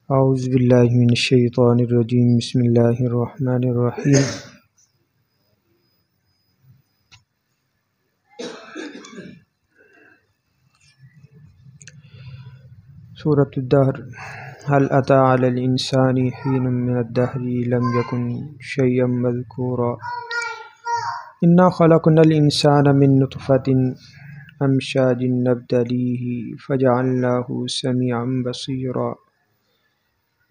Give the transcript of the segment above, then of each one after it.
اعوذ باللہ من الشیطان الرجیم بسم اللہ الرحمن الرحیم سورۃ الدہر هل اتى علی الانسان حین من الدہر لم یکن شیئا مذکورا انا خلقنا الانسان من نطفۃ امشاج نبتلیہ فجعلناہ سمیعا بصیرا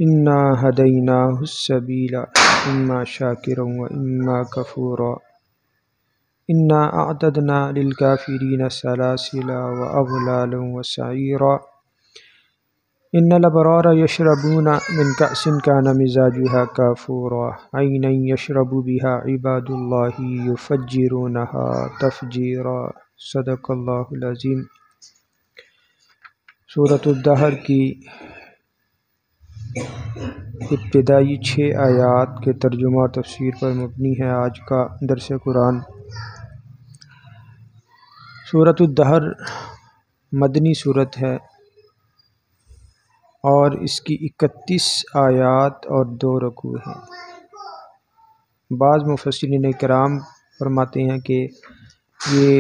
انا ہدیناہ السبیل اما شاکرا واما کفورا انا اعتدنا للکافرین سلاسل واغلالا وسعیرا ان الابرار یشربون من کأس کان مزاجها کافورا عینا یشرب بها عباد اللہ یفجرونها تفجیرا صدق اللہ العظیم۔ سورۃ الدہر کی ابتدائی 6 آیات کے ترجمہ اور تفسیر پر مبنی ہے آج کا درس قرآن۔ سورۃ الدہر مدنی صورت ہے اور اس کی 31 آیات اور 2 رکوع ہیں۔ بعض مفسرین کرام فرماتے ہیں کہ یہ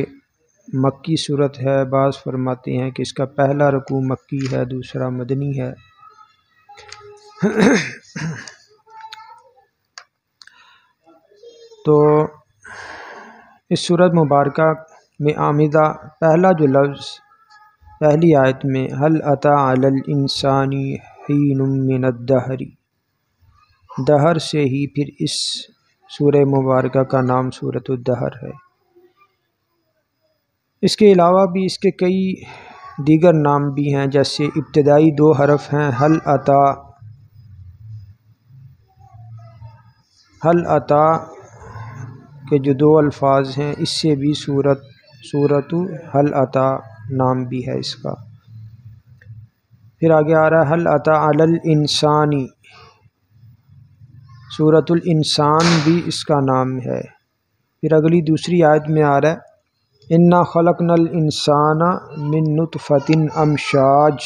مکی صورت ہے، بعض فرماتے ہیں کہ اس کا پہلا رکوع مکی ہے، دوسرا مدنی ہے۔ تو اس سورت مبارکہ میں آمدہ پہلا جو لفظ پہلی آیت میں هل اتى علی الانسان حین من الدہر، دہر سے ہی پھر اس سورہ مبارکہ کا نام سورۃ الدہر ہے۔ اس کے علاوہ بھی اس کے کئی دیگر نام بھی ہیں، جیسے ابتدائی 2 حرف ہیں هل اتى کے جو 2 الفاظ ہیں، اس سے بھی سورۃ هل اتى نام بھی ہے اس کا۔ پھر آگے آ رہا ہے هل اتى علی الانسان، سورۃ الانسان بھی اس کا نام ہے۔ پھر اگلی دوسری آیت میں آ رہا ہے انا خلقنا الانسان من نطفۃ امشاج،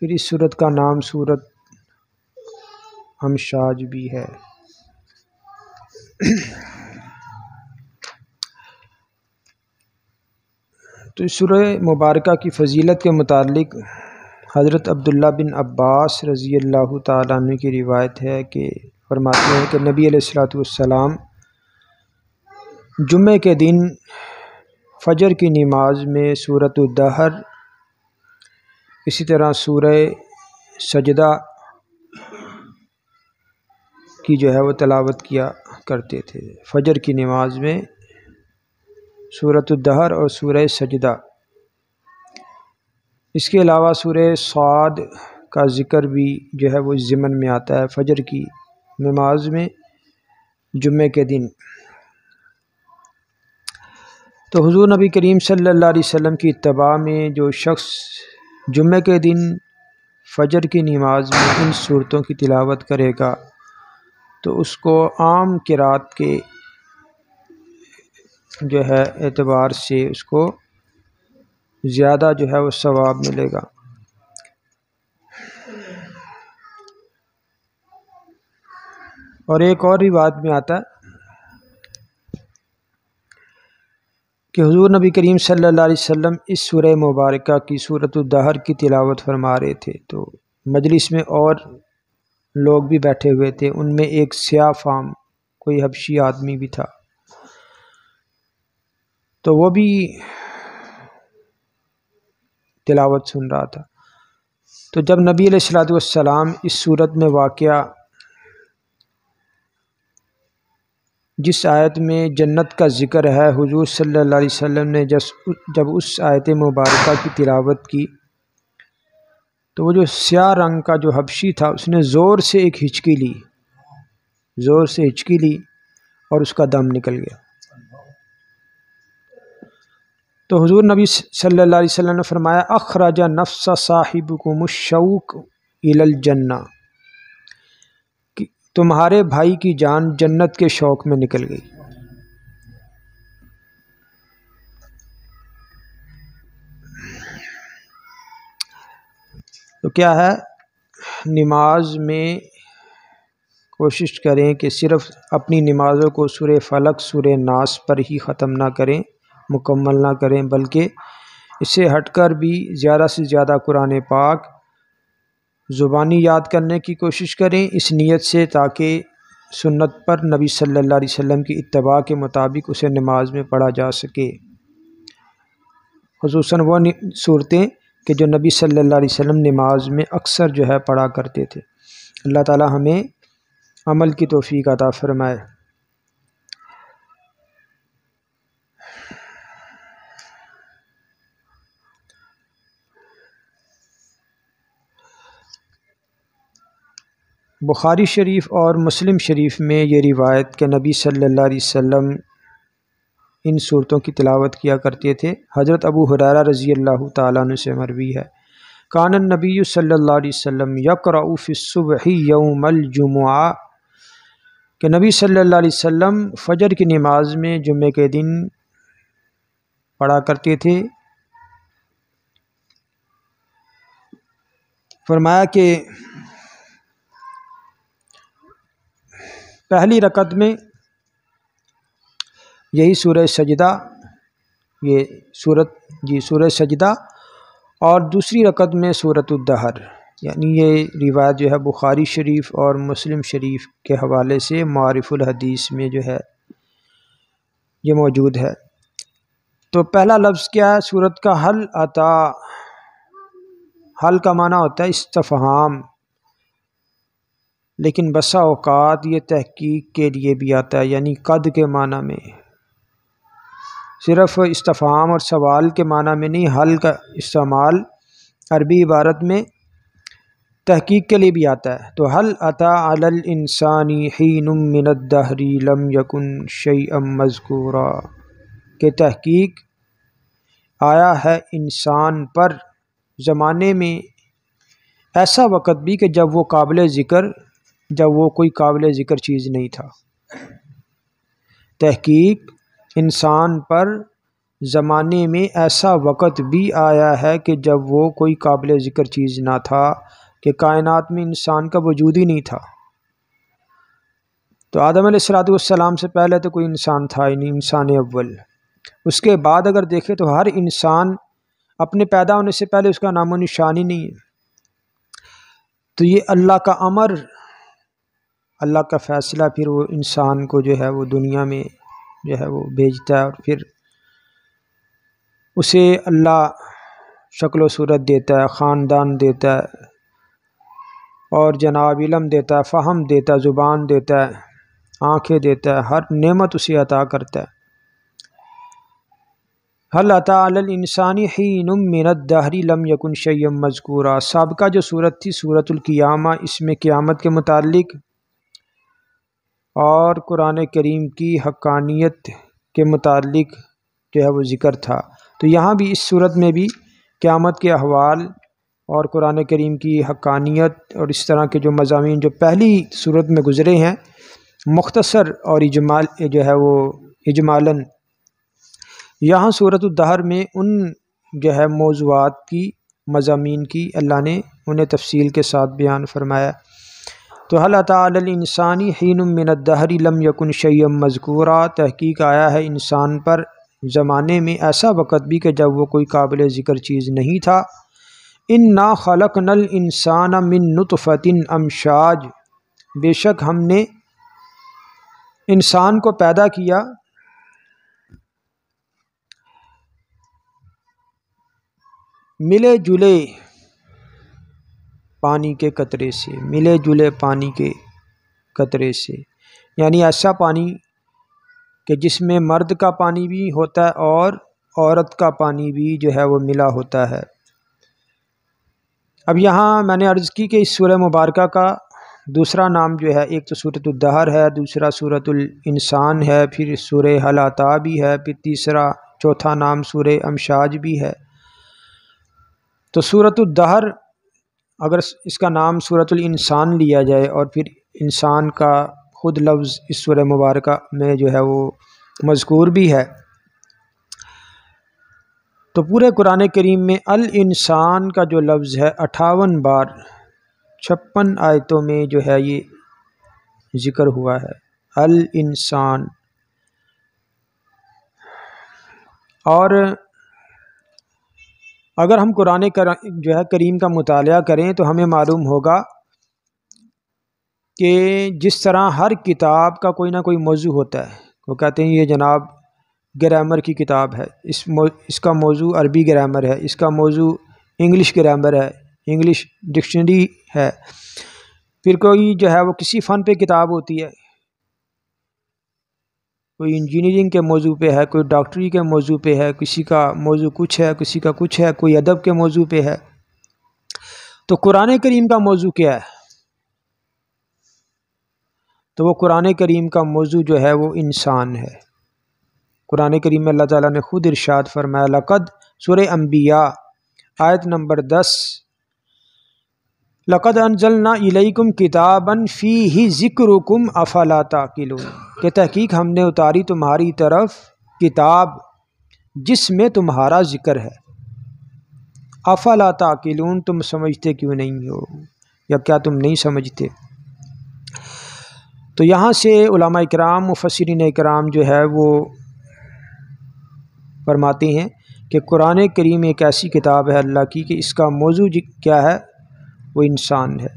پھر اس سورت کا نام سورۃ امشاج بھی ہے۔ تو اس سورہ مبارکہ کی فضیلت کے متعلق حضرت عبداللہ بن عباس رضی اللہ تعالیٰ عنہ کی روایت ہے کہ فرماتے ہیں کہ نبی علیہ الصلوۃ والسلام جمعہ کے دن فجر کی نماز میں سورۃ الدہر، اسی طرح سورہ سجدہ کی جو ہے وہ تلاوت کیا کرتے تھے۔ فجر کی نماز میں سورۃ الدہر اور سورہ سجدہ، اس کے علاوہ سورہ صاد کا ذکر بھی جو ہے وہ اس ضمن میں آتا ہے فجر کی نماز میں جمعہ کے دن۔ تو حضور نبی کریم صلی اللہ علیہ وسلم کی اتباع میں جو شخص جمعہ کے دن فجر کی نماز میں ان صورتوں کی تلاوت کرے گا تو اس کو عام قرات کے جو ہے اعتبار سے اس کو زیادہ جو ہے وہ ثواب ملے گا۔ اور ایک اور روایت میں آتا ہے کہ حضور نبی کریم صلی اللہ علیہ وسلم اس سورہ مبارکہ کی سورۃ الدہر کی تلاوت فرما رہے تھے، تو مجلس میں اور لوگ بھی بیٹھے ہوئے تھے، ان میں ایک سیاہ فام کوئی حبشی آدمی بھی تھا، تو وہ بھی تلاوت سن رہا تھا۔ تو جب نبی علیہ الصلوۃ والسلام اس صورت میں واقعہ جس آیت میں جنت کا ذکر ہے، حضور صلی اللہ علیہ وسلم نے جب اس آیت مبارکہ کی تلاوت کی تو وہ جو سیاہ رنگ کا جو حبشی تھا اس نے زور سے ایک ہچکی لی اور اس کا دم نکل گیا۔ تو حضور نبی صلی اللہ علیہ وسلم نے فرمایا اخرج نفس صاحبکم الشوق الی الجنہ، کہ تمہارے بھائی کی جان جنت کے شوق میں نکل گئی۔ تو کیا ہے، نماز میں کوشش کریں کہ صرف اپنی نمازوں کو سورہ فلق سورہ ناس پر ہی ختم نہ کریں، مکمل نہ کریں، بلکہ اس سے ہٹ کر بھی زیادہ سے زیادہ قرآن پاک زبانی یاد کرنے کی کوشش کریں، اس نیت سے تاکہ سنت پر نبی صلی اللہ علیہ وسلم کی اتباع کے مطابق اسے نماز میں پڑھا جا سکے، خصوصاً وہ صورتیں کہ جو نبی صلی اللہ علیہ وسلم نماز میں اکثر جو ہے پڑھا کرتے تھے۔ اللہ تعالی ہمیں عمل کی توفیق عطا فرمائے۔ بخاری شریف اور مسلم شریف میں یہ روایت کہ نبی صلی اللہ علیہ وسلم ان صورتوں کی تلاوت کیا کرتے تھے، حضرت ابو ہریرہ رضی اللہ تعالیٰ عنہ سے مروی ہے، کان النبی صلی اللہ علیہ وسلم یقرأ فی الصبح یوم الجمعہ، کہ نبی صلی اللہ علیہ وسلم فجر کی نماز میں جمعے کے دن پڑھا کرتے تھے۔ فرمایا کہ پہلی رکعت میں یہی سورہ سجدہ، یہ سورہ سجدہ، اور دوسری رکعت میں سورۃ الدہر، یعنی یہ روایت جو ہے بخاری شریف اور مسلم شریف کے حوالے سے معارف الحدیث میں جو ہے یہ موجود ہے۔ تو پہلا لفظ کیا ہے؟ سورت کا حل عطا، حل کا معنی ہوتا ہے استفہام، لیکن بسا اوقات یہ تحقیق کے لیے بھی آتا ہے، یعنی قد کے معنی میں، صرف استفہام اور سوال کے معنی میں نہیں، حل کا استعمال عربی عبارت میں تحقیق کے لیے بھی آتا ہے۔ تو حل عطا علی الانسان حین من الدہر لم یکن شیئا مذکورا، کہ تحقیق آیا ہے انسان پر زمانے میں ایسا وقت بھی کہ جب وہ کوئی قابل ذکر چیز نہیں تھا۔ تحقیق انسان پر زمانے میں ایسا وقت بھی آیا ہے کہ جب وہ کوئی قابل ذکر چیز نہ تھا، کہ کائنات میں انسان کا وجود ہی نہیں تھا۔ تو آدم علیہ السلام سے پہلے تو کوئی انسان تھا ہی نہیں، انسان اول۔ اس کے بعد اگر دیکھیں تو ہر انسان اپنے پیدا ہونے سے پہلے اس کا نام و نشان ہی نہیں ہے۔ تو یہ اللہ کا امر، اللہ کا فیصلہ، پھر وہ انسان کو جو ہے وہ دنیا میں جو ہے وہ بھیجتا ہے، اور پھر اسے اللہ شکل و صورت دیتا ہے، خاندان دیتا ہے، اور جناب علم دیتا ہے، فہم دیتا ہے، زبان دیتا ہے، آنکھیں دیتا ہے، ہر نعمت اسے عطا کرتا ہے۔ حل عطا علی الانسان حین من الدہر لم یکن شیئا مذکورا، سابقہ جو صورت تھی سورۃ القیامہ، اس میں قیامت کے متعلق اور قرآن کریم کی حقانیت کے متعلق جو ہے وہ ذکر تھا۔ تو یہاں بھی اس صورت میں بھی قیامت کے احوال اور قرآن کریم کی حقانیت اور اس طرح کے جو مضامین جو پہلی صورت میں گزرے ہیں، مختصر اور اجمالاً یہاں سورۃ الدہر میں ان جو ہے موضوعات کی، مضامین کی اللہ نے انہیں تفصیل کے ساتھ بیان فرمایا۔ تو حل عطا علی الانسان حین من الدہر لم یکن شیئا مذکورا، تحقیق آیا ہے انسان پر زمانے میں ایسا وقت بھی کہ جب وہ کوئی قابل ذکر چیز نہیں تھا۔ انا خلقنا الانسان من نطفۃ امشاج، بے شک ہم نے انسان کو پیدا کیا ملے جلے پانی کے قطرے سے، ملے جلے پانی کے قطرے سے، یعنی ایسا پانی کہ جس میں مرد کا پانی بھی ہوتا ہے اور عورت کا پانی بھی جو ہے وہ ملا ہوتا ہے۔ اب یہاں میں نے عرض کی کہ اس سورہ مبارکہ کا دوسرا نام جو ہے، ایک تو سورۃ الدہر ہے، دوسرا سورۃ الانسان ہے، پھر سورہ حل عطا بھی ہے، پھر چوتھا نام سورہ امشاج بھی ہے۔ تو سورۃ الدہر اگر اس کا نام سورۃ الانسان لیا جائے اور پھر انسان کا خود لفظ اس سورہ مبارکہ میں جو ہے وہ مذکور بھی ہے، تو پورے قرآن کریم میں الانسان کا جو لفظ ہے 58 بار 56 آیتوں میں جو ہے یہ ذکر ہوا ہے الانسان۔ اور اگر ہم قرآن جو ہے کریم کا مطالعہ کریں تو ہمیں معلوم ہوگا کہ جس طرح ہر کتاب کا کوئی نہ کوئی موضوع ہوتا ہے، وہ کہتے ہیں یہ جناب گرامر کی کتاب ہے، اس کا موضوع عربی گرامر ہے، اس کا موضوع انگلش گرامر ہے، انگلش ڈکشنری ہے، پھر کوئی جو ہے وہ کسی فن پہ کتاب ہوتی ہے، کوئی انجینئرنگ کے موضوع پہ ہے، کوئی ڈاکٹری کے موضوع پہ ہے، کسی کا موضوع کچھ ہے، کسی کا کچھ ہے، کوئی ادب کے موضوع پہ ہے۔ تو قرآن کریم کا موضوع کیا ہے؟ تو وہ قرآن کریم کا موضوع جو ہے وہ انسان ہے۔ قرآن کریم میں اللہ تعالیٰ نے خود ارشاد فرمایا لقد، سورہ انبیاء آیت نمبر 10، لقد انزلنا الیکم کتابا فیہ ذکرکم افلا تعقلون، کہ تحقیق ہم نے اتاری تمہاری طرف کتاب جس میں تمہارا ذکر ہے، افلا تعقلون، تم سمجھتے کیوں نہیں ہو، یا کیا تم نہیں سمجھتے؟ تو یہاں سے علماء اکرام مفسرین اکرام جو ہے وہ فرماتے ہیں کہ قرآن کریم ایک ایسی کتاب ہے اللہ کی کہ اس کا موضوع کیا ہے؟ وہ انسان ہے۔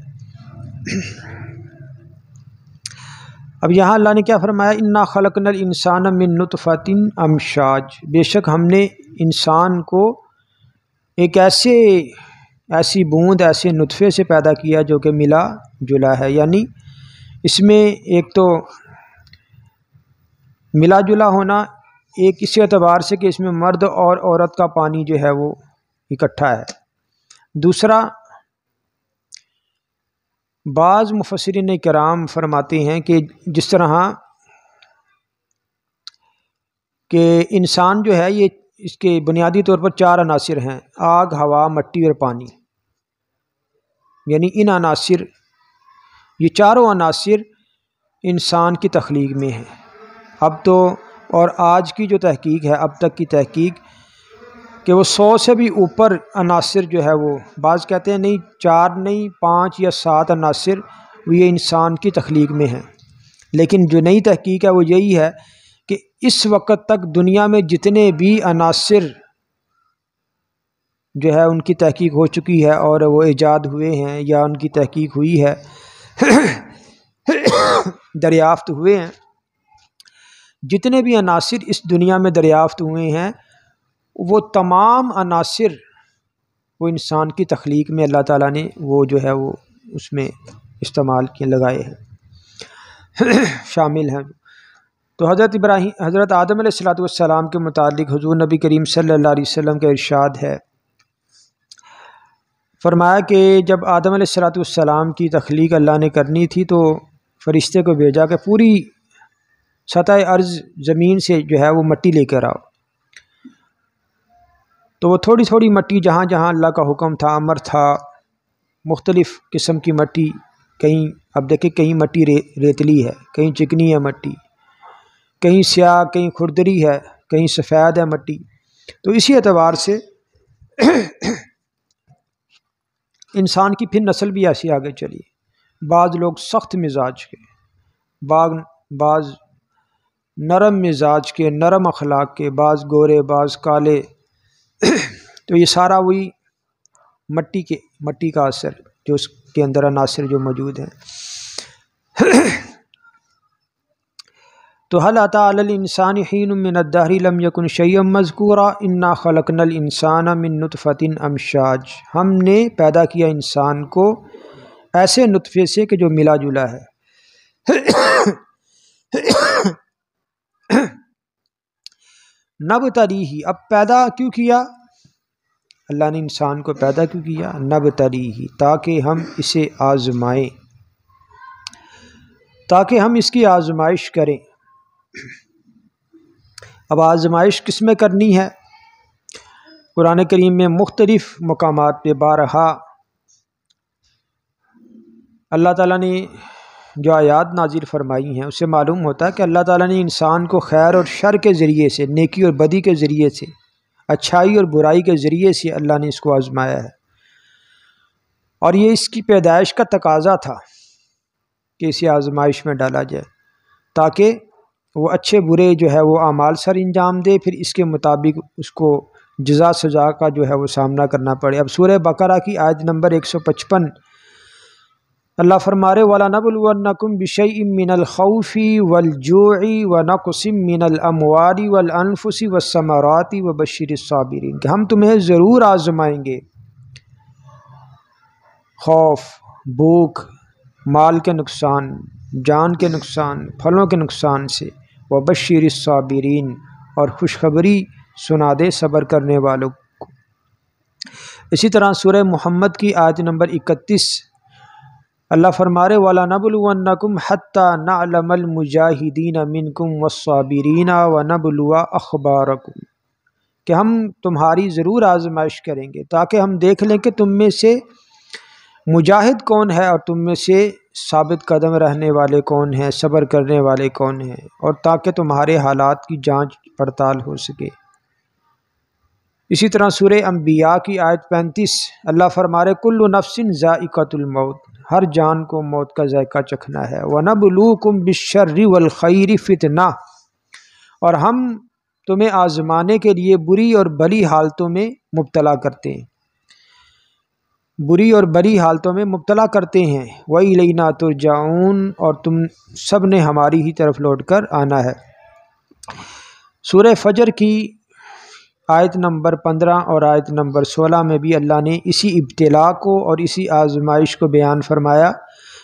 اب یہاں اللہ نے کیا فرمایا؟ انا خلقنا الانسان من نطفۃ امشاج، بے شک ہم نے انسان کو ایک ایسی بوند، ایسے نطفے سے پیدا کیا جو کہ ملا جلا ہے، یعنی اس میں ایک تو ملا جلا ہونا ایک اس اعتبار سے کہ اس میں مرد اور عورت کا پانی جو ہے وہ اکٹھا ہے، دوسرا بعض مفسرین کرام فرماتے ہیں کہ جس طرح کہ انسان جو ہے یہ اس کے بنیادی طور پر 4 عناصر ہیں، آگ، ہوا، مٹی اور پانی، یعنی ان عناصر، یہ چاروں عناصر انسان کی تخلیق میں ہیں۔ اب تو اور آج کی جو تحقیق ہے، اب تک کی تحقیق، کہ وہ 100 سے بھی اوپر عناصر جو ہے وہ، بعض کہتے ہیں نہیں 4 نہیں 5 یا 7 عناصر وہ یہ انسان کی تخلیق میں ہیں، لیکن جو نئی تحقیق ہے وہ یہی ہے کہ اس وقت تک دنیا میں جتنے بھی عناصر جو ہے ان کی تحقیق ہو چکی ہے اور وہ ایجاد ہوئے ہیں یا ان کی تحقیق ہوئی ہے، دریافت ہوئے ہیں، جتنے بھی عناصر اس دنیا میں دریافت ہوئے ہیں وہ تمام عناصر وہ انسان کی تخلیق میں اللہ تعالیٰ نے وہ جو ہے وہ اس میں استعمال کیے، لگائے ہیں، شامل ہیں۔ تو حضرت آدم علیہ السلام کے متعلق حضور نبی کریم صلی اللہ علیہ وسلم کا ارشاد ہے، فرمایا کہ جب آدم علیہ السلام کی تخلیق اللہ نے کرنی تھی تو فرشتے کو بھیجا کہ پوری سطح ارض زمین سے جو ہے وہ مٹی لے کر آؤ، تو وہ تھوڑی تھوڑی مٹی جہاں جہاں اللہ کا حکم تھا، امر تھا، مختلف قسم کی مٹی، کہیں اب دیکھیں کہیں مٹی ریتلی ہے، کہیں چکنی ہے مٹی، کہیں سیاہ، کہیں کھردری ہے، کہیں سفید ہے مٹی، تو اسی اعتبار سے انسان کی پھر نسل بھی ایسی آگے چلی، بعض لوگ سخت مزاج کے، بعض نرم مزاج کے، نرم اخلاق کے، بعض گورے، بعض کالے، تو یہ سارا وہی مٹی کا اثر جو اس کے اندر عناصر جو موجود ہیں۔ تو هل اتى على الانسان حين من الدهر لم يكن شيئا مذكورا انا خلقنا الانسان من نطفة امشاج، ہم نے پیدا کیا انسان کو ایسے نطفے سے کہ جو ملا جلا ہے۔ نبتلیہ، اب پیدا کیوں کیا اللہ نے انسان کو؟ پیدا کیوں کیا؟ نبتلیہ، تاکہ ہم اسے آزمائیں، تاکہ ہم اس کی آزمائش کریں۔ اب آزمائش کس میں کرنی ہے؟ قرآن کریم میں مختلف مقامات پہ بارہا اللہ تعالیٰ نے جو آیات نازل فرمائی ہیں اس سے معلوم ہوتا ہے کہ اللہ تعالیٰ نے انسان کو خیر اور شر کے ذریعے سے، نیکی اور بدی کے ذریعے سے، اچھائی اور برائی کے ذریعے سے اللہ نے اس کو آزمایا ہے، اور یہ اس کی پیدائش کا تقاضا تھا کہ اسے آزمائش میں ڈالا جائے تاکہ وہ اچھے برے جو ہے وہ اعمال سر انجام دے، پھر اس کے مطابق اس کو جزا سزا کا جو ہے وہ سامنا کرنا پڑے۔ اب سورہ بقرہ کی آیت نمبر 155 اللہ فرما رہے وَلَنَبْلُوَنَّكُمْ بِشَيْءٍ مِّنَ الْخَوْفِ وَالْجُوعِ وَنَقْصٍ مِّنَ الْأَمْوَالِ وَالْأَنفُسِ وَالثَّمَرَاتِ وَبَشِّرِ الصَّابِرِينَ کہ ہم تمہیں ضرور آزمائیں گے، خوف، بھوک، مال کے نقصان، جان کے نقصان، پھلوں کے نقصان سے، وَبَشِّرِ الصَّابِرِينَ اور خوشخبری سنا دے صبر کرنے والوں کو۔ اسی طرح سورہ محمد کی آیت نمبر 31 اللہ فرما رہے وَلَنَبْلُوَنَّكُمْ حَتَّى نَعْلَمَ الْمُجَاهِدِينَ مِنْكُمْ وَالصَّابِرِينَ وَنَبْلُوَ أَخْبَارَكُمْ کہ ہم تمہاری ضرور آزمائش کریں گے تاکہ ہم دیکھ لیں کہ تم میں سے مجاہد کون ہے اور تم میں سے ثابت قدم رہنے والے کون ہیں، صبر کرنے والے کون ہیں، اور تاکہ تمہارے حالات کی جانچ پڑتال ہو سکے۔ اسی طرح سورہ انبیاء کی آیت 35 اللہ فرما رہے کل نفس ذائقۃ الموت ہر جان کو موت کا ذائقہ چکھنا ہے، وَنَبْلُوكُمْ بِالشَّرِّ وَالْخَيْرِ فِتْنَةً اور ہم تمہیں آزمانے کے لیے بری اور بھلی حالتوں میں مبتلا کرتے ہیں، بری اور بری حالتوں میں مبتلا کرتے ہیں، وَإِلَيْنَا تُرْجَعُونَ اور تم سب نے ہماری ہی طرف لوٹ کر آنا ہے۔ سورہ فجر کی آیت نمبر 15 اور آیت نمبر 16 میں بھی اللہ نے اسی ابتلا کو اور اسی آزمائش کو بیان فرمایا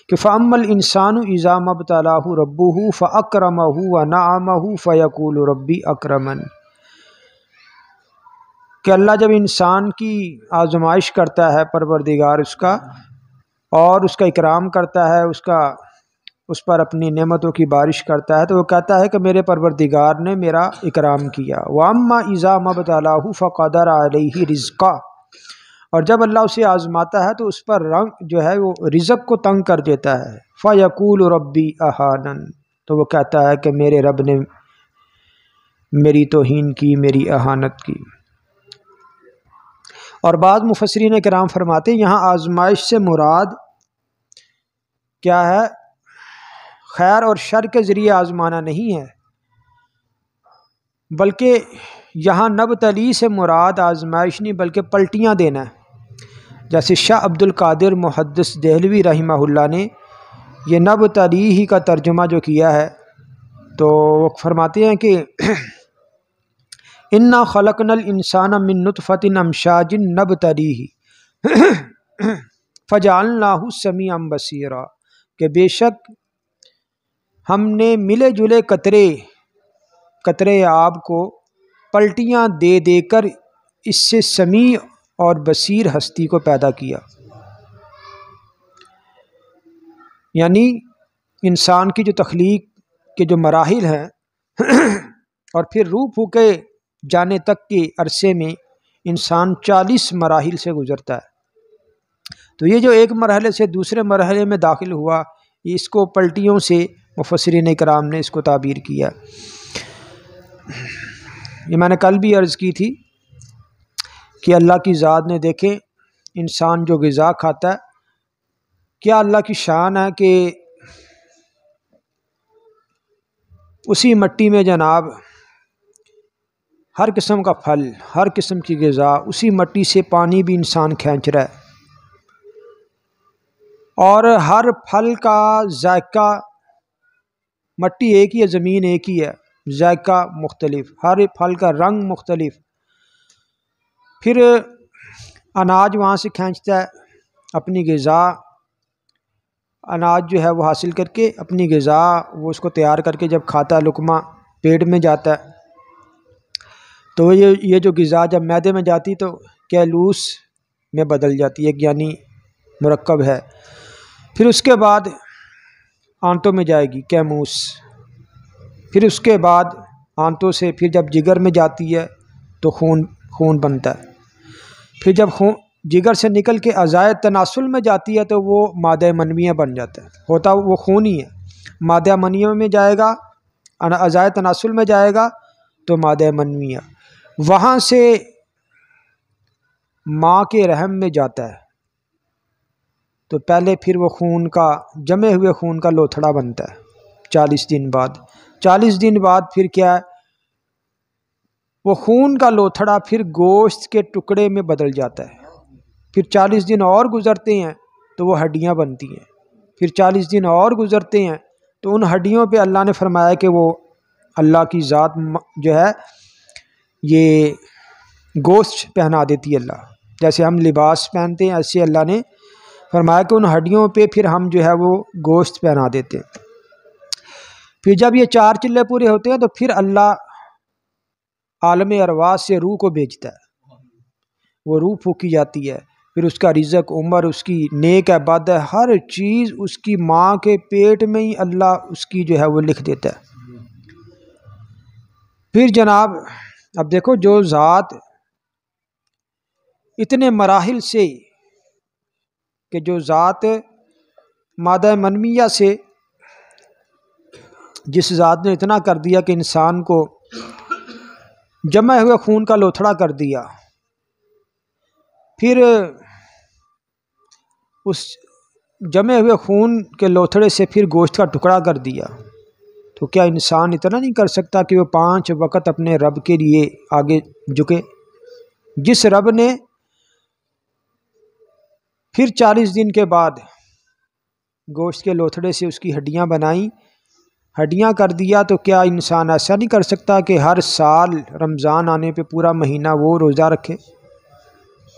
کہ فَأَمَّا الْإِنسَانُ إِذَا مَا ابْتَلَاهُ رَبُّهُ فَأَكْرَمَهُ وَنَعَمَهُ فَيَقُولُ رَبِّي أَكْرَمَنِ کہ اللہ جب انسان کی آزمائش کرتا ہے پروردگار اس کا اور اس کا اکرام کرتا ہے، اس پر اپنی نعمتوں کی بارش کرتا ہے، تو وہ کہتا ہے کہ میرے پروردگار نے میرا اکرام کیا۔ وَأَمَّا إِذَا مَا ابْتَلَاهُ فَقَدَرَ عَلَيْهِ رِزْقَهُ اور جب اللہ اسے آزماتا ہے تو اس پر رنگ جو ہے وہ رزق کو تنگ کر دیتا ہے، فَيَقُولُ رَبِّي أَهَانَنِ تو وہ کہتا ہے کہ میرے رب نے میری توہین کی، میری اہانت کی۔ اور بعض مفسرین کرام فرماتے ہیں یہاں آزمائش سے مراد کیا ہے، خیر اور شر کے ذریعے آزمانا نہیں ہے، بلکہ یہاں نبتلی سے مراد آزمائش نہیں بلکہ پلٹیاں دینا ہے۔ جیسے شاہ عبد القادر محدث دہلوی رحمہ اللہ نے یہ نبتلی ہی کا ترجمہ جو کیا ہے تو وہ فرماتے ہیں کہ اِنَّا خَلَقْنَا الْإِنسَانَ مِن نُطْفَةٍ أَمْشَاجٍ نَبْتَلِيهِ فَجَعَلْنَاهُ سَمِيعًا بَصِيرًا کہ بے شک ہم نے ملے جلے قطرے آب کو پلٹیاں دے دے کر اس سے سمیع اور بصیر ہستی کو پیدا کیا، یعنی انسان کی جو تخلیق کے جو مراحل ہیں اور پھر روح پھونکے جانے تک کے عرصے میں انسان 40 مراحل سے گزرتا ہے، تو یہ جو ایک مرحلے سے دوسرے مرحلے میں داخل ہوا اس کو پلٹیوں سے مفسرین کرام نے اس کو تعبیر کیا۔ یہ میں نے کل بھی عرض کی تھی کہ اللہ کی ذات نے دیکھیں انسان جو غذا کھاتا ہے، کیا اللہ کی شان ہے کہ اسی مٹی میں جناب ہر قسم کا پھل، ہر قسم کی غذا، اسی مٹی سے پانی بھی انسان کھینچ رہا ہے، اور ہر پھل کا ذائقہ، مٹی ایک ہی ہے، زمین ایک ہی ہے، ذائقہ مختلف، ہر پھل کا رنگ مختلف، پھر اناج وہاں سے کھینچتا ہے اپنی غذا، اناج جو ہے وہ حاصل کر کے اپنی غذا وہ اس کو تیار کر کے جب کھاتا ہے لقمہ پیٹ میں جاتا ہے تو یہ جو غذا جب معدے میں جاتی تو کیلوس میں بدل جاتی ہے، یعنی مرکب ہے، پھر اس کے بعد آنتوں میں جائے گی کیموس، پھر اس کے بعد آنتوں سے پھر جب جگر میں جاتی ہے تو خون بنتا ہے، پھر جب جگر سے نکل کے اعضائے تناسل میں جاتی ہے تو وہ مادہ منویہ بن جاتا ہے، ہوتا وہ خون ہی ہے، مادہ منویہ میں جائے گا، اعضائے تناسل میں جائے گا تو مادہ منویہ، وہاں سے ماں کے رحم میں جاتا ہے، تو پہلے پھر وہ خون کا جمے ہوئے خون کا لوتھڑا بنتا ہے 40 دن بعد. 40 دن بعد پھر کیا ہے، وہ خون کا لوتھڑا پھر گوشت کے ٹکڑے میں بدل جاتا ہے. پھر 40 دن اور گزرتے ہیں تو وہ ہڈیاں بنتی ہیں. پھر 40 دن اور گزرتے ہیں تو ان ہڈیوں پہ اللہ نے فرمایا کہ وہ اللہ کی ذات جو ہے یہ گوشت پہنا دیتی ہے. اللہ جیسے ہم لباس پہنتے ہیں ایسے اللہ نے فرمایا کہ ان ہڈیوں پہ پھر ہم جو ہے وہ گوشت پہنا دیتے ہیں. پھر جب یہ 4 چلے پورے ہوتے ہیں تو پھر اللہ عالم ارواح سے روح کو بھیجتا ہے. وہ روح پھونکی جاتی ہے، پھر اس کا رزق، عمر، اس کی نیک ہے بد ہے، ہر چیز اس کی ماں کے پیٹ میں ہی اللہ اس کی جو ہے وہ لکھ دیتا ہے. پھر جناب اب دیکھو جو ذات اتنے مراحل سے، کہ جو ذات مادہ منمیہ سے جس ذات نے اتنا کر دیا کہ انسان کو جمع ہوئے خون کا لوتھڑا کر دیا، پھر اس جمے ہوئے خون کے لوتھڑے سے پھر گوشت کا ٹکڑا کر دیا، تو کیا انسان اتنا نہیں کر سکتا کہ وہ 5 وقت اپنے رب کے لیے آگے جھکے؟ جس رب نے پھر 40 دن کے بعد گوشت کے لوتھڑے سے اس کی ہڈیاں بنائیں، ہڈیاں کر دیا، تو کیا انسان ایسا نہیں کر سکتا کہ ہر سال رمضان آنے پہ پورا مہینہ وہ روزہ رکھے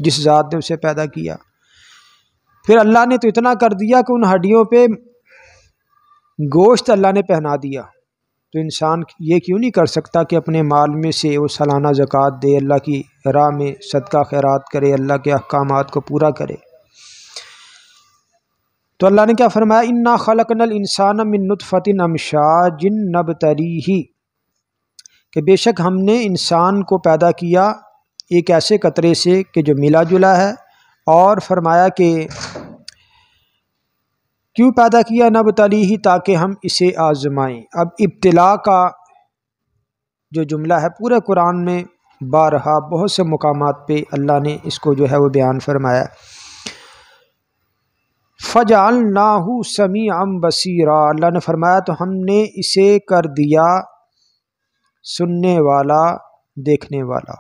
جس ذات نے اسے پیدا کیا؟ پھر اللہ نے تو اتنا کر دیا کہ ان ہڈیوں پہ گوشت اللہ نے پہنا دیا، تو انسان یہ کیوں نہیں کر سکتا کہ اپنے مال میں سے وہ سالانہ زکوٰۃ دے، اللہ کی راہ میں صدقہ خیرات کرے، اللہ کے احکامات کو پورا کرے؟ تو اللہ نے کیا فرمایا، انا خلقنا الانسان من نطفۃ امشاج نبتلیہ، کہ بے شک ہم نے انسان کو پیدا کیا ایک ایسے قطرے سے کہ جو ملا جلا ہے، اور فرمایا کہ کیوں پیدا کیا، نبتلیہ، تاکہ ہم اسے آزمائیں. اب ابتلاء کا جو جملہ ہے پورے قرآن میں بارہا بہت سے مقامات پہ اللہ نے اس کو جو ہے وہ بیان فرمایا. فَجَعَلْنَاهُ سَمِيعًا بَصِيرًا، اللہ نے فرمایا تو ہم نے اسے کر دیا سننے والا، دیکھنے والا.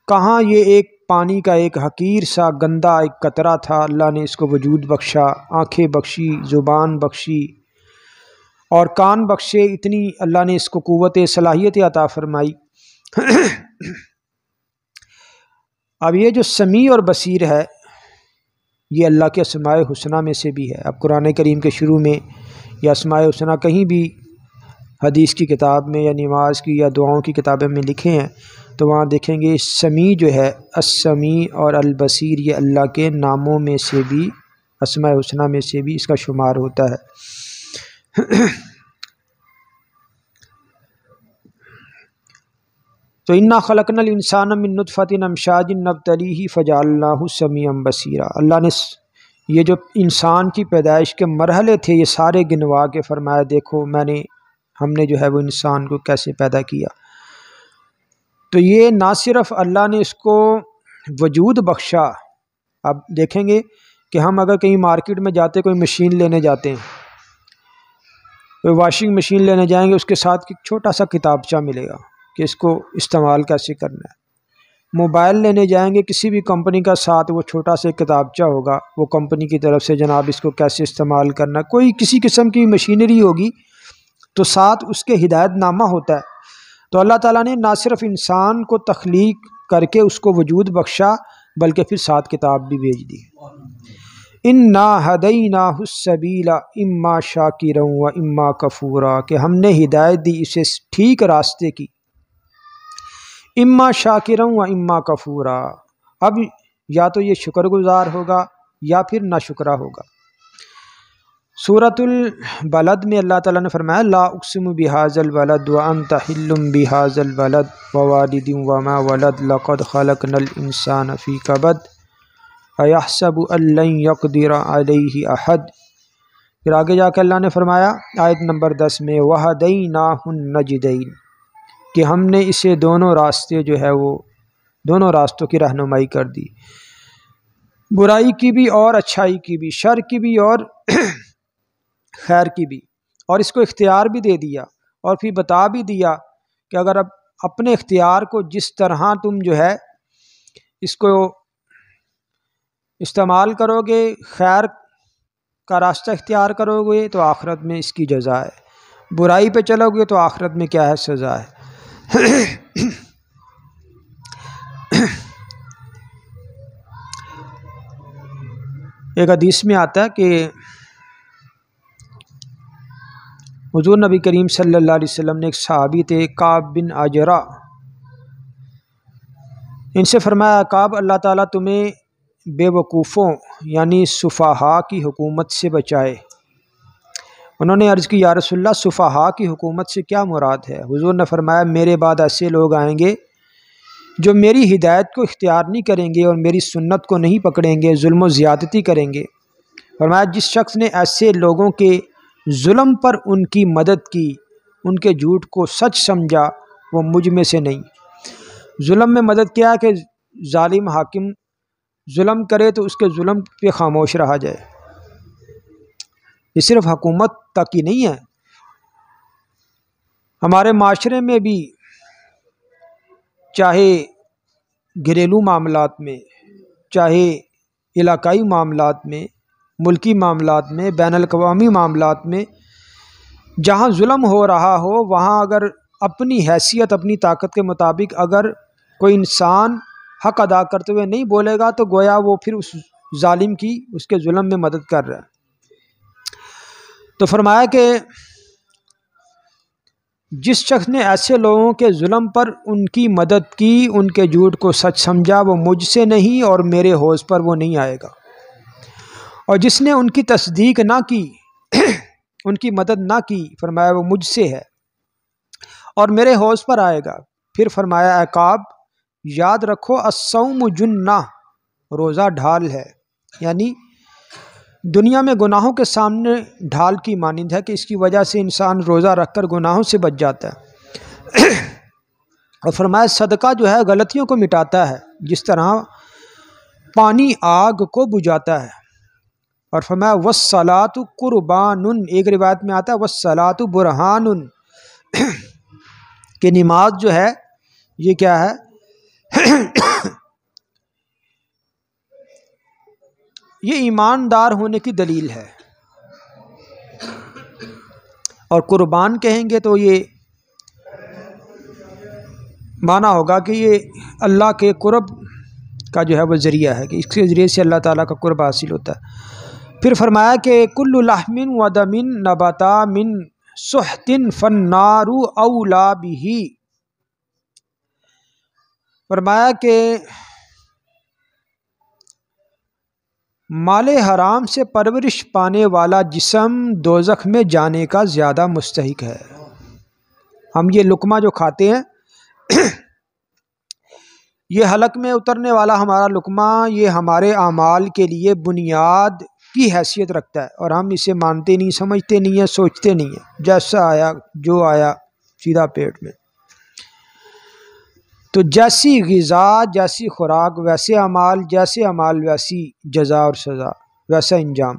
کہاں یہ ایک پانی کا ایک حقیر سا گندا ایک قطرہ تھا، اللہ نے اس کو وجود بخشا، آنکھیں بخشی، زبان بخشی اور کان بخشے، اتنی اللہ نے اس کو قوت صلاحیت عطا فرمائی. اب یہ جو سمیع اور بصیر ہے یہ اللہ کے اسماء حسنہ میں سے بھی ہے. اب قرآن کریم کے شروع میں یا اسماء حسنہ کہیں بھی حدیث کی کتاب میں یا نماز کی یا دعاؤں کی کتابیں میں لکھے ہیں تو وہاں دیکھیں گے سمیع جو ہے، السمیع اور البصیر، یہ اللہ کے ناموں میں سے بھی، اسماء حسنہ میں سے بھی اس کا شمار ہوتا ہے. تو انا خلقنا الانسان من نطفۃ امشاج نبتلیہ فجعلناہ سمیعا بصیرا. اللہ نے یہ جو انسان کی پیدائش کے مرحلے تھے یہ سارے گنوا کے فرمایا دیکھو ہم نے جو ہے وہ انسان کو کیسے پیدا کیا. تو یہ نہ صرف اللہ نے اس کو وجود بخشا. اب دیکھیں گے کہ ہم اگر کہیں مارکیٹ میں جاتے، کوئی مشین لینے جاتے ہیں، کوئی واشنگ مشین لینے جائیں گے، اس کے ساتھ ایک چھوٹا سا کتابچہ ملے گا کہ اس کو استعمال کیسے کرنا ہے. موبائل لینے جائیں گے کسی بھی کمپنی کا، ساتھ وہ چھوٹا سا کتابچہ ہوگا، وہ کمپنی کی طرف سے جناب اس کو کیسے استعمال کرنا. کوئی کسی قسم کی مشینری ہوگی تو ساتھ اس کے ہدایت نامہ ہوتا ہے. تو اللہ تعالیٰ نے نہ صرف انسان کو تخلیق کر کے اس کو وجود بخشا بلکہ پھر ساتھ کتاب بھی بھیج دی. انا ہدیناہ السبیل اما شاکرا و اما کفورا، کہ ہم نے ہدایت دی اسے ٹھیک راستے کی، اما شاکرا و اما کفورا. اب یا تو یہ شکر گزار ہوگا یا پھر ناشکرا ہوگا. سورۃ البلد میں اللہ تعالیٰ نے فرمایا لا اقسم بہذا البلد وانت حل بہذا البلد ووالد وما ولد لقد خلقنا الانسان فی کبد ایحسب ان لن یقدر علیہ احد. پھر آگے جا کے اللہ نے فرمایا آیت نمبر 10 میں وہدیناہ النجدین، کہ ہم نے اسے دونوں راستے جو ہے وہ دونوں راستوں کی رہنمائی کر دی. برائی کی بھی اور اچھائی کی بھی، شر کی بھی اور خیر کی بھی، اور اس کو اختیار بھی دے دیا اور پھر بتا بھی دیا کہ اگر اب اپنے اختیار کو جس طرح تم جو ہے اس کو استعمال کرو گے، خیر کا راستہ اختیار کرو گے تو آخرت میں اس کی جزا ہے، برائی پہ چلو گے تو آخرت میں کیا ہے؟ سزا ہے۔ ایک حدیث میں آتا ہے کہ حضور نبی کریم صلی اللہ علیہ وسلم نے ایک صحابی تھے کعب بن عجرہ، ان سے فرمایا کعب اللہ تعالیٰ تمہیں بے وقوفوں یعنی سفہاء کی حکومت سے بچائے۔ انہوں نے عرض کی یا رسول اللہ سفہاء کی حکومت سے کیا مراد ہے؟ حضور نے فرمایا میرے بعد ایسے لوگ آئیں گے جو میری ہدایت کو اختیار نہیں کریں گے اور میری سنت کو نہیں پکڑیں گے، ظلم و زیادتی کریں گے۔ فرمایا جس شخص نے ایسے لوگوں کے ظلم پر ان کی مدد کی، ان کے جھوٹ کو سچ سمجھا، وہ مجھ میں سے نہیں۔ ظلم میں مدد کیا کہ ظالم حاکم ظلم کرے تو اس کے ظلم پہ خاموش رہا جائے، یہ صرف حکومت تک ہی نہیں ہے، ہمارے معاشرے میں بھی چاہے گھریلو معاملات میں، چاہے علاقائی معاملات میں، ملکی معاملات میں، بین الاقوامی معاملات میں، جہاں ظلم ہو رہا ہو وہاں اگر اپنی حیثیت اپنی طاقت کے مطابق اگر کوئی انسان حق ادا کرتے ہوئے نہیں بولے گا تو گویا وہ پھر اس ظالم کی اس کے ظلم میں مدد کر رہا ہے۔ تو فرمایا کہ جس شخص نے ایسے لوگوں کے ظلم پر ان کی مدد کی، ان کے جھوٹ کو سچ سمجھا، وہ مجھ سے نہیں اور میرے حوض پر وہ نہیں آئے گا، اور جس نے ان کی تصدیق نہ کی ان کی مدد نہ کی، فرمایا وہ مجھ سے ہے اور میرے حوض پر آئے گا۔ پھر فرمایا اے کعب یاد رکھو الصوم جنہ، روزہ ڈھال ہے، یعنی دنیا میں گناہوں کے سامنے ڈھال کی مانند ہے کہ اس کی وجہ سے انسان روزہ رکھ کر گناہوں سے بچ جاتا ہے۔ اور فرمایا صدقہ جو ہے غلطیوں کو مٹاتا ہے جس طرح پانی آگ کو بجھاتا ہے۔ اور فرمایا والصلاۃ قربان، ایک روایت میں آتا ہے والصلاۃ برہان، کہ نماز جو ہے یہ کیا ہے؟ یہ ایماندار ہونے کی دلیل ہے، اور قربان کہیں گے تو یہ معنی ہوگا کہ یہ اللہ کے قرب کا جو ہے وہ ذریعہ ہے کہ اس کے ذریعے سے اللہ تعالیٰ کا قرب حاصل ہوتا ہے۔ پھر فرمایا کہ کل لحم و دم نبتا من سحت فالنار اولا بہ، فرمایا کہ مال حرام سے پرورش پانے والا جسم دوزخ میں جانے کا زیادہ مستحق ہے۔ ہم یہ لقمہ جو کھاتے ہیں یہ حلق میں اترنے والا ہمارا لقمہ یہ ہمارے اعمال کے لیے بنیاد کی حیثیت رکھتا ہے، اور ہم اسے مانتے نہیں، سمجھتے نہیں ہیں، سوچتے نہیں ہیں، جیسا آیا جو آیا سیدھا پیٹ میں۔ تو جیسی غذا جیسی خوراک ویسے اعمال، جیسے اعمال ویسی جزا اور سزا، ویسا انجام۔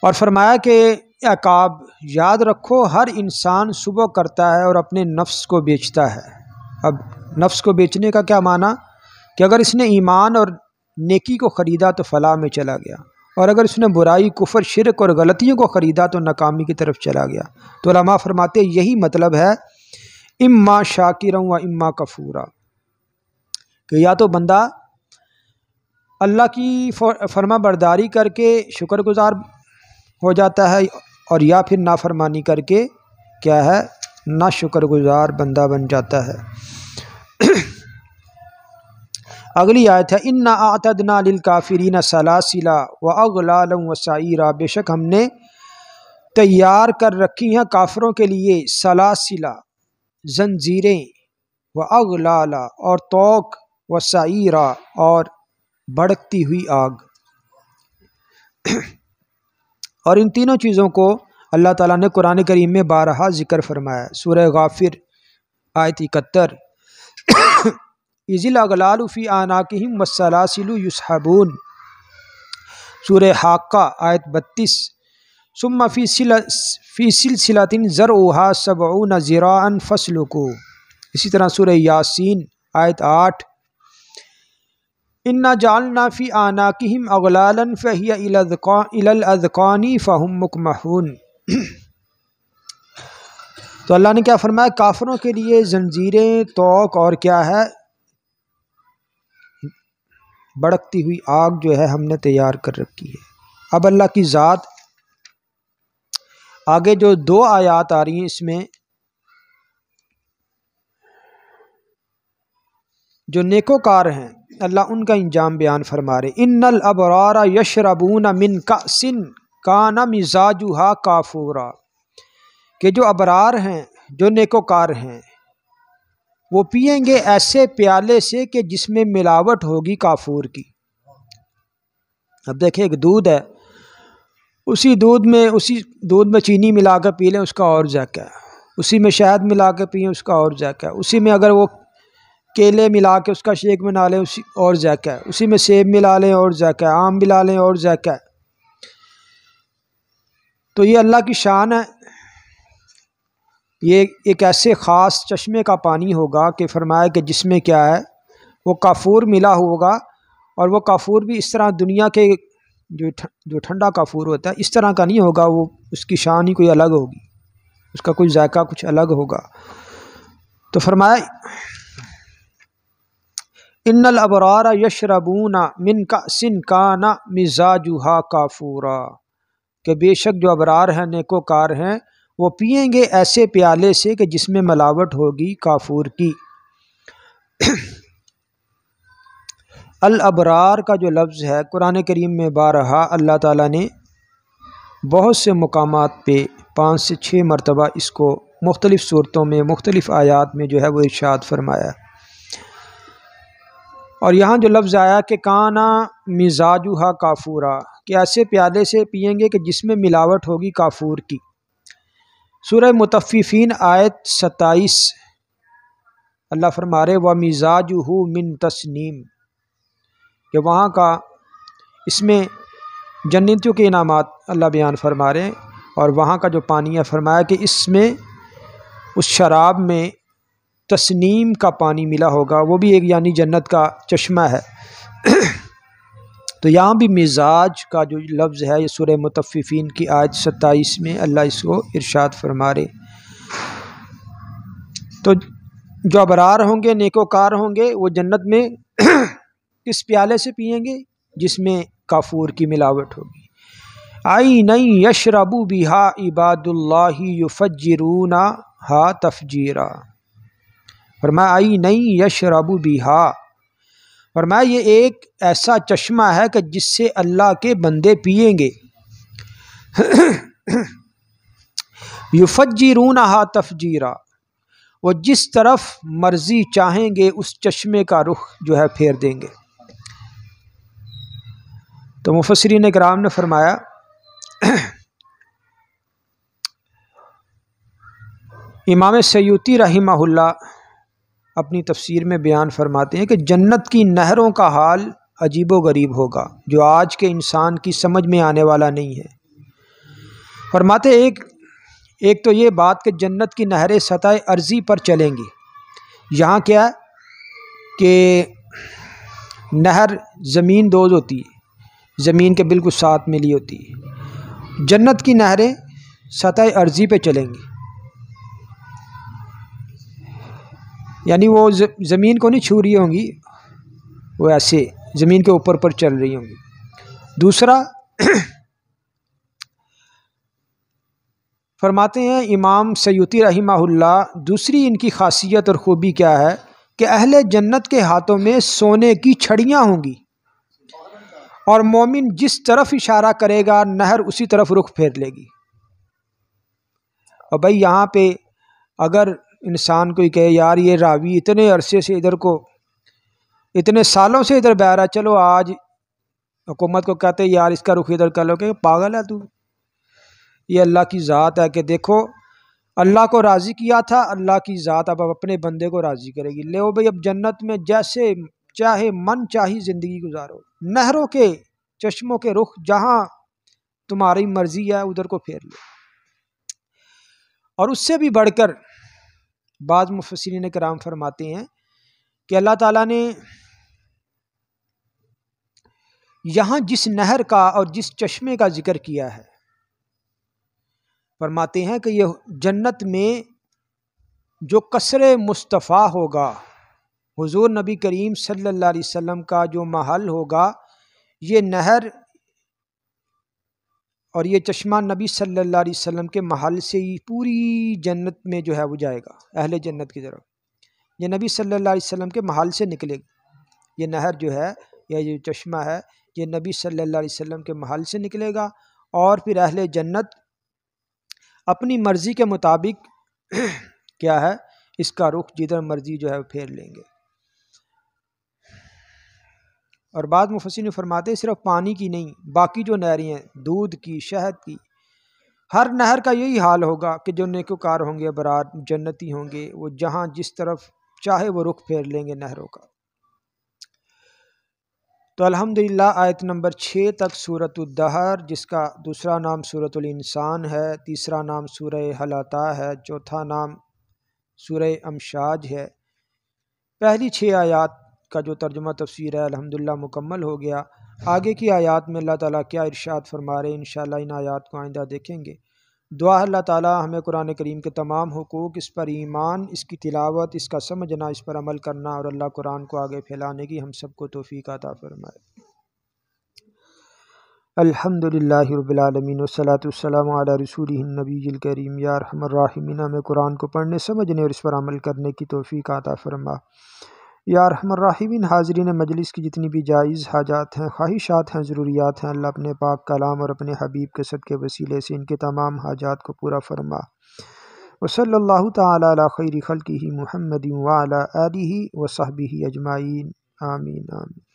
اور فرمایا کہ اے کعب یاد رکھو ہر انسان صبح کرتا ہے اور اپنے نفس کو بیچتا ہے۔ اب نفس کو بیچنے کا کیا معنی کہ اگر اس نے ایمان اور نیکی کو خریدا تو فلاح میں چلا گیا، اور اگر اس نے برائی، کفر، شرک اور غلطیوں کو خریدا تو ناکامی کی طرف چلا گیا۔ تو علماء فرماتے یہی مطلب ہے اما شاکرا و اما کفورا، کہ یا تو بندہ اللہ کی فرما برداری کر کے شکر گزار ہو جاتا ہے، اور یا پھر نافرمانی کر کے کیا ہے؟ نا شکر گزار بندہ بن جاتا ہے۔ اگلی آیت ہے انا اعتدنا للکافرین سلاسل واغلالا وسعیرا، بے شک ہم نے تیار کر رکھی ہیں کافروں کے لیے سلاسل زنجیریں، واغلالا اور توق، وسعیرا اور بھڑکتی ہوئی آگ۔ اور ان تینوں چیزوں کو اللہ تعالیٰ نے قرآن کریم میں بارہا ذکر فرمایا ہے۔ سورہ غافر آیت 71، اذ الاغلال فی اعناقہم والسلاسل یسحبون، سورہ حاقہ آیت 32۔ ثم فی سلسلۃ ذرعها 70 ذراعا فاسلکوہ، اسی طرح سورہ یاسین آیت 8۔ انا جعلنا فی اعناقہم اغلالا فہی الی الاذقان فہم مقمحون۔ تو اللہ نے کیا فرمایا؟ کافروں کے لیے زنجیریں، طوق اور کیا ہے؟ بڑکتی ہوئی آگ جو ہے ہم نے تیار کر رکھی ہے۔ اب اللہ کی ذات آگے جو 2 آیات آ رہی ہیں، اس میں جو نیکوکار ہیں اللہ ان کا انجام بیان فرما رہے۔ ان الابرار یشربون من کأس کان مزاجها کافورا، کہ جو ابرار ہیں، جو نیکوکار ہیں، وہ پئیں گے ایسے پیالے سے کہ جس میں ملاوٹ ہوگی کافور کی۔ اب دیکھیں ایک دودھ ہے، اسی دودھ میں چینی ملا کر پی لیں، اس کا اور ذائقہ ہے۔ اسی میں شہد ملا کے پئیں، اس کا اور ذائقہ ہے۔ اسی میں اگر وہ کیلے ملا کے اس کا شیک بنا لیں، اسی اور ذائقہ ہے۔ اسی میں سیب ملا لیں اور ذائقہ ہے، آم ملا لیں اور ذائقہ ہے۔ تو یہ اللہ کی شان ہے۔ یہ ایک ایسے خاص چشمے کا پانی ہوگا کہ فرمایا کہ جس میں کیا ہے؟ وہ کافور ملا ہوگا، اور وہ کافور بھی اس طرح دنیا کے جو ٹھنڈا کافور ہوتا ہے اس طرح کا نہیں ہوگا، وہ اس کی شان ہی کوئی الگ ہوگی، اس کا کوئی ذائقہ کچھ الگ ہوگا۔ تو فرمایا ان الابرار یشربون من کأس کان مزاجها کافورا، کہ بے شک جو ابرار ہیں، نیکوکار ہیں، وہ پئیں گے ایسے پیالے سے کہ جس میں ملاوٹ ہوگی کافور کی۔ الابرار کا جو لفظ ہے قرآن کریم میں بارہا اللہ تعالیٰ نے بہت سے مقامات پہ 5 سے 6 مرتبہ اس کو مختلف صورتوں میں، مختلف آیات میں جو ہے وہ ارشاد فرمایا۔ اور یہاں جو لفظ آیا کہ کانا مزاجها کافورا، کہ ایسے پیالے سے پئیں گے کہ جس میں ملاوٹ ہوگی کافور کی۔ سورہ مطففین آیت 27 اللہ فرما رہے وَمِزَاجُهُ مِن تسنیم، کہ وہاں کا اس میں جنتیوں کے انعامات اللہ بیان فرما رہے ہیں، اور وہاں کا جو پانی ہے فرمایا کہ اس میں اس شراب میں تسنیم کا پانی ملا ہوگا، وہ بھی ایک یعنی جنت کا چشمہ ہے۔ تو یہاں بھی مزاج کا جو لفظ ہے یہ سورہ مطففین کی آیت 27 میں اللہ اس کو ارشاد فرما رہے۔ تو جو ابرار ہوں گے، نیکوکار ہوں گے، وہ جنت میں کس پیالے سے پئیں گے؟ جس میں کافور کی ملاوٹ ہوگی۔ عینا یشرب بہا عباد اللہ یفجرونہا تفجیرا، فرمایا عینا یشرب بہا، فرمایا یہ ایک ایسا چشمہ ہے کہ جس سے اللہ کے بندے پئیں گے۔ یفجرونہا تفجیرا، وہ جس طرف مرضی چاہیں گے اس چشمے کا رخ جو ہے پھیر دیں گے۔ تو مفسرین کرام نے فرمایا امام سیوطی رحمہ اللہ اپنی تفسیر میں بیان فرماتے ہیں کہ جنت کی نہروں کا حال عجیب و غریب ہوگا جو آج کے انسان کی سمجھ میں آنے والا نہیں ہے۔ فرماتے ایک تو یہ بات کہ جنت کی نہریں سطح ارضی پر چلیں گی۔ یہاں کیا ہے کہ نہر زمین دوز ہوتی ہے، زمین کے بالکل ساتھ ملی ہوتی ہے۔ جنت کی نہریں سطح ارضی پہ چلیں گی، یعنی وہ زمین کو نہیں چھو رہی ہوں گی، وہ ایسے زمین کے اوپر پر چل رہی ہوں گی۔ دوسرا فرماتے ہیں امام سیوطی رحمہ اللہ، دوسری ان کی خاصیت اور خوبی کیا ہے کہ اہل جنت کے ہاتھوں میں سونے کی چھڑیاں ہوں گی، اور مومن جس طرف اشارہ کرے گا نہر اسی طرف رخ پھیر لے گی۔ اور بھائی یہاں پہ اگر انسان کوئی کہے یار یہ راوی اتنے عرصے سے ادھر کو، اتنے سالوں سے ادھر بہ رہا، چلو آج حکومت کو کہتے یار اس کا رخ ادھر کر لو، کہ پاگل ہے تو؟ یہ اللہ کی ذات ہے کہ دیکھو اللہ کو راضی کیا تھا، اللہ کی ذات اب اپنے بندے کو راضی کرے گی۔ لو بھائی اب جنت میں جیسے چاہے من چاہی زندگی گزارو، نہروں کے چشموں کے رخ جہاں تمہاری مرضی ہے ادھر کو پھیر لو۔ اور اس سے بھی بڑھ کر بعض مفسرین کرام فرماتے ہیں کہ اللہ تعالیٰ نے یہاں جس نہر کا اور جس چشمے کا ذکر کیا ہے، فرماتے ہیں کہ یہ جنت میں جو قصر مصطفیٰ ہوگا، حضور نبی کریم صلی اللہ علیہ وسلم کا جو محل ہوگا، یہ نہر اور یہ چشمہ نبی صلی اللہ علیہ وسلم کے محل سے ہی پوری جنت میں جو ہے وہ جائے گا اہل جنت کی طرف۔ یہ نبی صلی اللہ علیہ وسلم کے محل سے نکلے گا، یہ نہر جو ہے یا یہ چشمہ ہے یہ نبی صلی اللہ علیہ وسلم کے محل سے نکلے گا، اور پھر اہل جنت اپنی مرضی کے مطابق کیا ہے اس کا رخ جدھر مرضی جو ہے وہ پھیر لیں گے۔ اور بعض مفسرین فرماتے ہیں صرف پانی کی نہیں، باقی جو نہریں ہیں دودھ کی، شہد کی، ہر نہر کا یہی حال ہوگا کہ جو نیکوکار ہوں گے، ابرار جنتی ہوں گے، وہ جہاں جس طرف چاہے وہ رخ پھیر لیں گے نہروں کا۔ تو الحمدللہ آیت نمبر 6 تک سورۃ الدہر، جس کا دوسرا نام سورۃ الانسان ہے، تیسرا نام سورہ حل اتی ہے، چوتھا نام سورہ امشاج ہے، پہلی 6 آیات کا جو ترجمہ تفسیر ہے الحمدللہ مکمل ہو گیا۔ آگے کی آیات میں اللہ تعالیٰ کیا ارشاد فرما رہے ہیں انشاءاللہ ان آیات کو آئندہ دیکھیں گے۔ دعا ہے اللہ تعالیٰ ہمیں قرآن کریم کے تمام حقوق، اس پر ایمان، اس کی تلاوت، اس کا سمجھنا، اس پر عمل کرنا اور اللہ قرآن کو آگے پھیلانے کی ہم سب کو توفیق عطا فرمائے۔ الحمدللہ رب العالمین والصلاة والسلام علی رسولہ النبی الکریم۔ یا ارحم الراحمین ہمیں قرآن کو پڑھنے، سمجھنے اور اس پر عمل کرنے کی توفیق عطا فرما۔ یا ارحم الراحمین حاضرین مجلس کی جتنی بھی جائز حاجات ہیں، خواہشات ہیں، ضروریات ہیں، اللہ اپنے پاک کلام اور اپنے حبیب کے صدقے وسیلے سے ان کے تمام حاجات کو پورا فرما۔ وصلی اللہ تعالی علی خیر خلقہ محمد وعلی آلہ وصحبہ اجمعین، آمین آمین۔